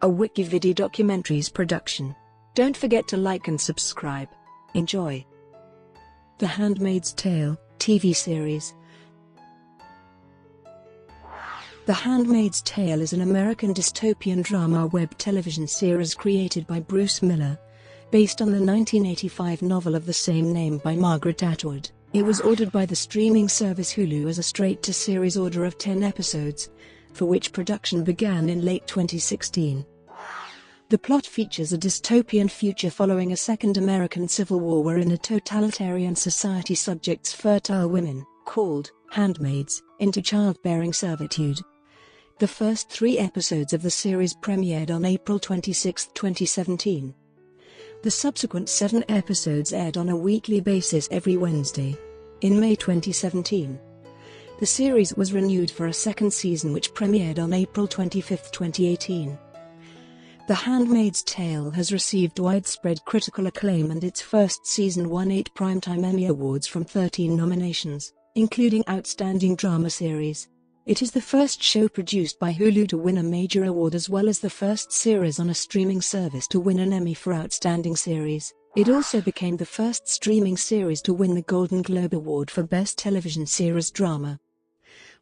a WikiVidi documentaries production. Don't forget to like and subscribe. Enjoy. The Handmaid's Tale TV series. The Handmaid's Tale is an American dystopian drama web television series created by Bruce Miller, based on the 1985 novel of the same name by Margaret Atwood. It was ordered by the streaming service Hulu as a straight-to-series order of 10 episodes, for which production began in late 2016. The plot features a dystopian future following a second American Civil War wherein a totalitarian society subjects fertile women, called handmaids, into childbearing servitude. The first 3 episodes of the series premiered on April 26, 2017. The subsequent 7 episodes aired on a weekly basis every Wednesday. In May 2017, the series was renewed for a second season which premiered on April 25, 2018. The Handmaid's Tale has received widespread critical acclaim and its first season won 8 Primetime Emmy Awards from 13 nominations, including Outstanding Drama Series. It is the first show produced by Hulu to win a major award as well as the first series on a streaming service to win an Emmy for Outstanding Series. It also became the first streaming series to win the Golden Globe Award for Best Television Series Drama.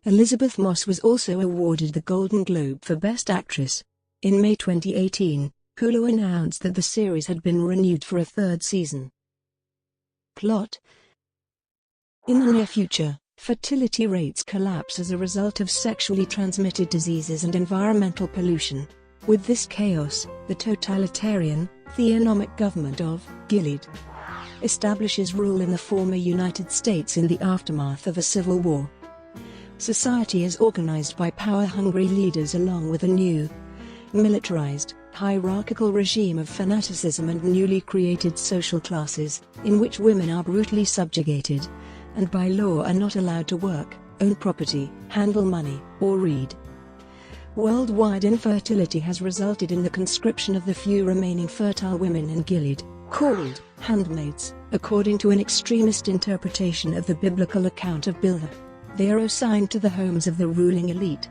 Elisabeth Moss was also awarded the Golden Globe for Best Actress. In May 2018, Hulu announced that the series had been renewed for a 3rd season. Plot: in the near future, fertility rates collapse as a result of sexually transmitted diseases and environmental pollution. With this chaos, the totalitarian, theonomic government of Gilead establishes rule in the former United States in the aftermath of a civil war. Society is organized by power-hungry leaders along with a new, militarized, hierarchical regime of fanaticism and newly created social classes, in which women are brutally subjugated, and by law are not allowed to work, own property, handle money, or read. Worldwide infertility has resulted in the conscription of the few remaining fertile women in Gilead, called handmaids, according to an extremist interpretation of the biblical account of Bilhah. They are assigned to the homes of the ruling elite,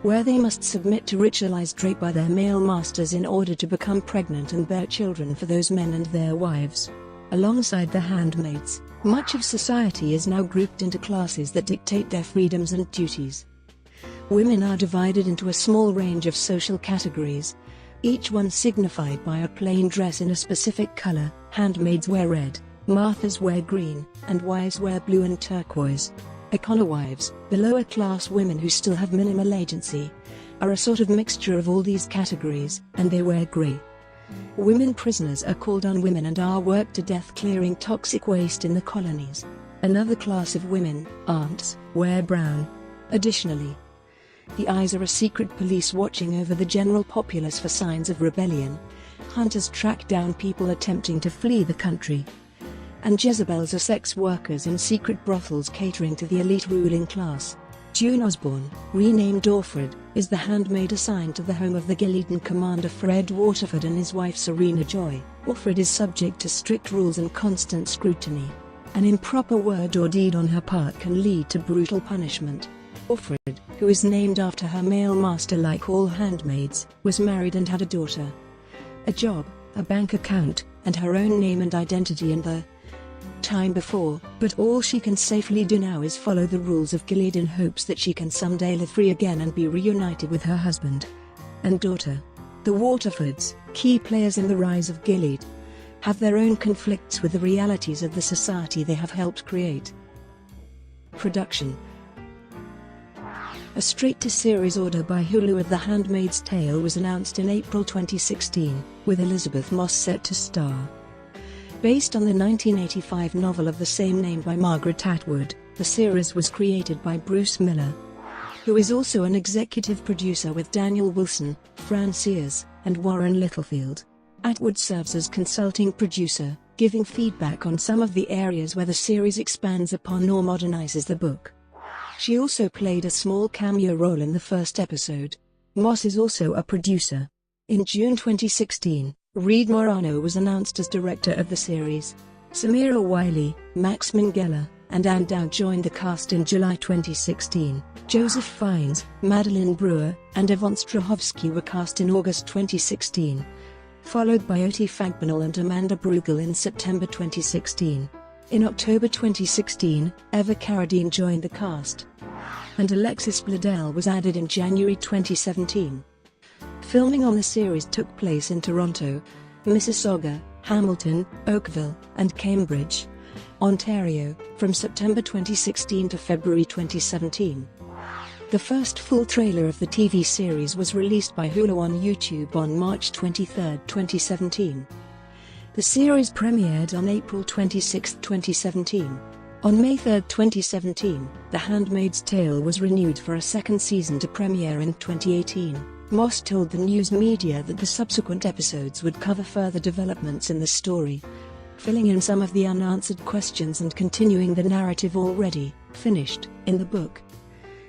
where they must submit to ritualized rape by their male masters in order to become pregnant and bear children for those men and their wives. Alongside the handmaids, much of society is now grouped into classes that dictate their freedoms and duties. Women are divided into a small range of social categories, each one signified by a plain dress in a specific color. Handmaids wear red, Marthas wear green, and wives wear blue and turquoise. Econo wives, the lower-class women who still have minimal agency, are a sort of mixture of all these categories, and they wear grey. Women prisoners are called unwomen and are worked to death clearing toxic waste in the colonies. Another class of women, aunts, wear brown. Additionally, the eyes are a secret police watching over the general populace for signs of rebellion. Hunters track down people attempting to flee the country. And Jezebels are sex workers in secret brothels catering to the elite ruling class. June Osborne, renamed Orford, is the handmaid assigned to the home of the Gileadan commander Fred Waterford and his wife Serena Joy. Orford is subject to strict rules and constant scrutiny. An improper word or deed on her part can lead to brutal punishment. Orford, who is named after her male master like all handmaids, was married and had a daughter, a job, a bank account, and her own name and identity in the time before, but all she can safely do now is follow the rules of Gilead in hopes that she can someday live free again and be reunited with her husband and daughter. The Waterfords, key players in the rise of Gilead, have their own conflicts with the realities of the society they have helped create. Production: a straight-to-series order by Hulu of The Handmaid's Tale was announced in April 2016, with Elisabeth Moss set to star. Based on the 1985 novel of the same name by Margaret Atwood, the series was created by Bruce Miller, who is also an executive producer with Daniel Wilson, Fran Sears, and Warren Littlefield. Atwood serves as consulting producer, giving feedback on some of the areas where the series expands upon or modernizes the book. She also played a small cameo role in the first episode. Moss is also a producer. In June 2016, Reed Morano was announced as director of the series. Samira Wiley, Max Minghella, and Ann Dowd joined the cast in July 2016. Joseph Fiennes, Madeline Brewer, and Yvonne Strahovski were cast in August 2016, followed by Oti Fagbinal and Amanda Brugel in September 2016. In October 2016, Eva Carradine joined the cast, and Alexis Bledel was added in January 2017. Filming on the series took place in Toronto, Mississauga, Hamilton, Oakville, and Cambridge, Ontario, from September 2016 to February 2017. The first full trailer of the TV series was released by Hulu on YouTube on March 23, 2017. The series premiered on April 26, 2017. On May 3, 2017, The Handmaid's Tale was renewed for a second season to premiere in 2018. Moss told the news media that the subsequent episodes would cover further developments in the story, filling in some of the unanswered questions and continuing the narrative already finished in the book.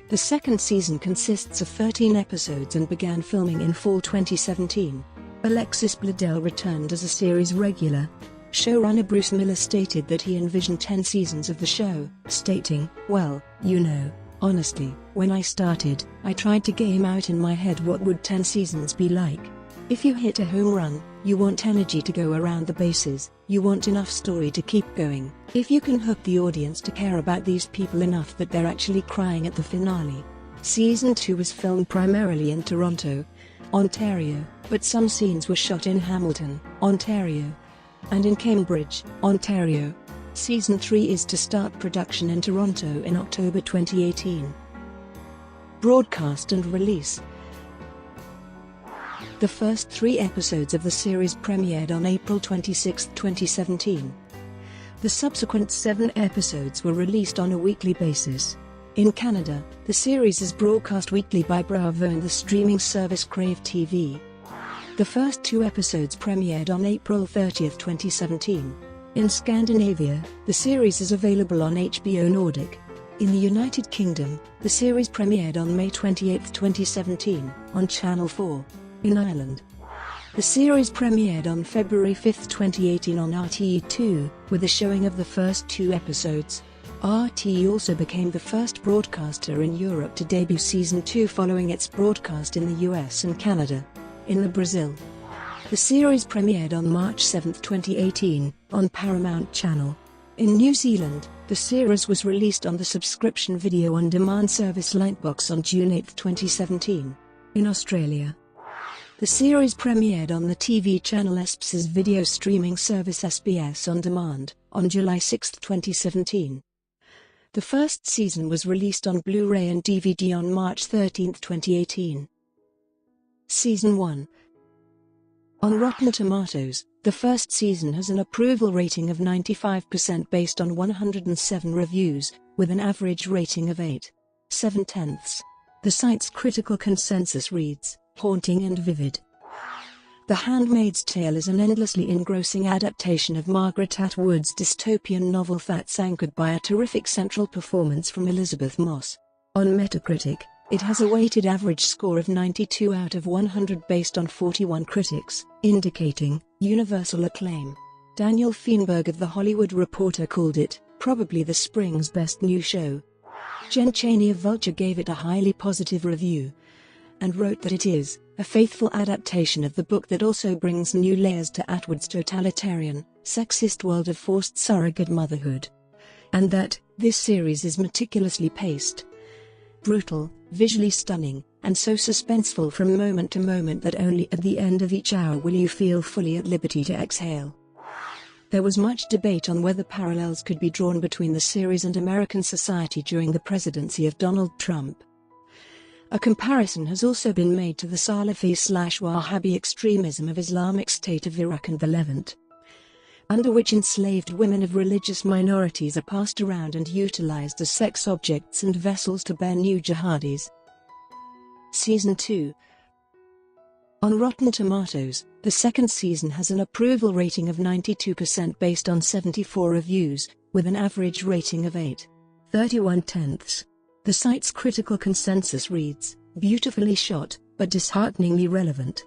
The second season consists of 13 episodes and began filming in fall 2017. Alexis Bledel returned as a series regular. Showrunner Bruce Miller stated that he envisioned 10 seasons of the show, stating, "Well, honestly, when I started, I tried to game out in my head what would 10 seasons be like. If you hit a home run, you want energy to go around the bases, you want enough story to keep going. If you can hook the audience to care about these people enough that they're actually crying at the finale." Season 2 was filmed primarily in Toronto, Ontario, but some scenes were shot in Hamilton, Ontario, and in Cambridge, Ontario. Season 3 is to start production in Toronto in October 2018. Broadcast and release. The first 3 episodes of the series premiered on April 26, 2017. The subsequent 7 episodes were released on a weekly basis. In Canada, the series is broadcast weekly by Bravo and the streaming service Crave TV. The first 2 episodes premiered on April 30, 2017. In Scandinavia, the series is available on HBO Nordic. In the United Kingdom, the series premiered on May 28, 2017, on Channel 4. In Ireland, the series premiered on February 5, 2018 on RTE2, with a showing of the first 2 episodes. RTE also became the first broadcaster in Europe to debut Season 2 following its broadcast in the US and Canada. In Brazil, the series premiered on March 7, 2018, on Paramount Channel. In New Zealand, the series was released on the subscription video-on-demand service Lightbox on June 8, 2017. In Australia, the series premiered on the TV channel SBS's video streaming service SBS On Demand, on July 6, 2017. The first season was released on Blu-ray and DVD on March 13, 2018. Season 1. On Rotten Tomatoes, the first season has an approval rating of 95% based on 107 reviews, with an average rating of 8.7. The site's critical consensus reads, "Haunting and vivid." The Handmaid's Tale is an endlessly engrossing adaptation of Margaret Atwood's dystopian novel that's anchored by a terrific central performance from Elizabeth Moss. On Metacritic, it has a weighted average score of 92 out of 100 based on 41 critics, indicating universal acclaim. Daniel Feinberg of The Hollywood Reporter called it probably the spring's best new show. Jen Chaney of Vulture gave it a highly positive review, and wrote that it is a faithful adaptation of the book that also brings new layers to Atwood's totalitarian, sexist world of forced surrogate motherhood, and that this series is meticulously paced, brutal, visually stunning, and so suspenseful from moment to moment that only at the end of each hour will you feel fully at liberty to exhale. There was much debate on whether parallels could be drawn between the series and American society during the presidency of Donald Trump. A comparison has also been made to the Salafi/Wahhabi extremism of Islamic State of Iraq and the Levant, under which enslaved women of religious minorities are passed around and utilized as sex objects and vessels to bear new jihadis. Season 2. On Rotten Tomatoes, the second season has an approval rating of 92% based on 74 reviews, with an average rating of 8.31. The site's critical consensus reads, "Beautifully shot, but dishearteningly relevant."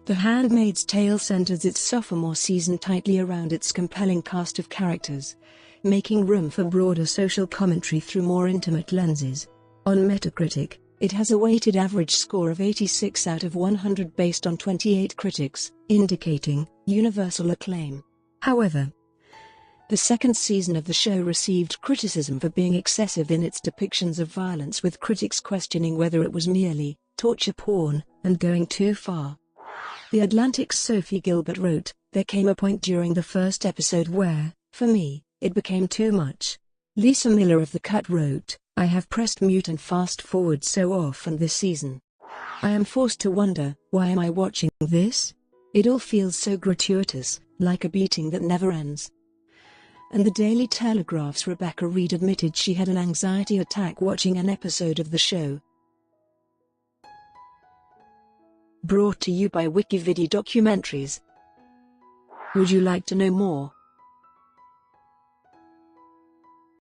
The Handmaid's Tale centers its sophomore season tightly around its compelling cast of characters, making room for broader social commentary through more intimate lenses. On Metacritic, it has a weighted average score of 86 out of 100 based on 28 critics, indicating universal acclaim. However, the second season of the show received criticism for being excessive in its depictions of violence, with critics questioning whether it was merely torture porn and going too far. The Atlantic's Sophie Gilbert wrote, "There came a point during the first episode where, for me, it became too much." Lisa Miller of The Cut wrote, "I have pressed mute and fast-forward so often this season. I am forced to wonder, why am I watching this? It all feels so gratuitous, like a beating that never ends." And the Daily Telegraph's Rebecca Reed admitted she had an anxiety attack watching an episode of the show. Brought to you by WikiVidi Documentaries. Would you like to know more?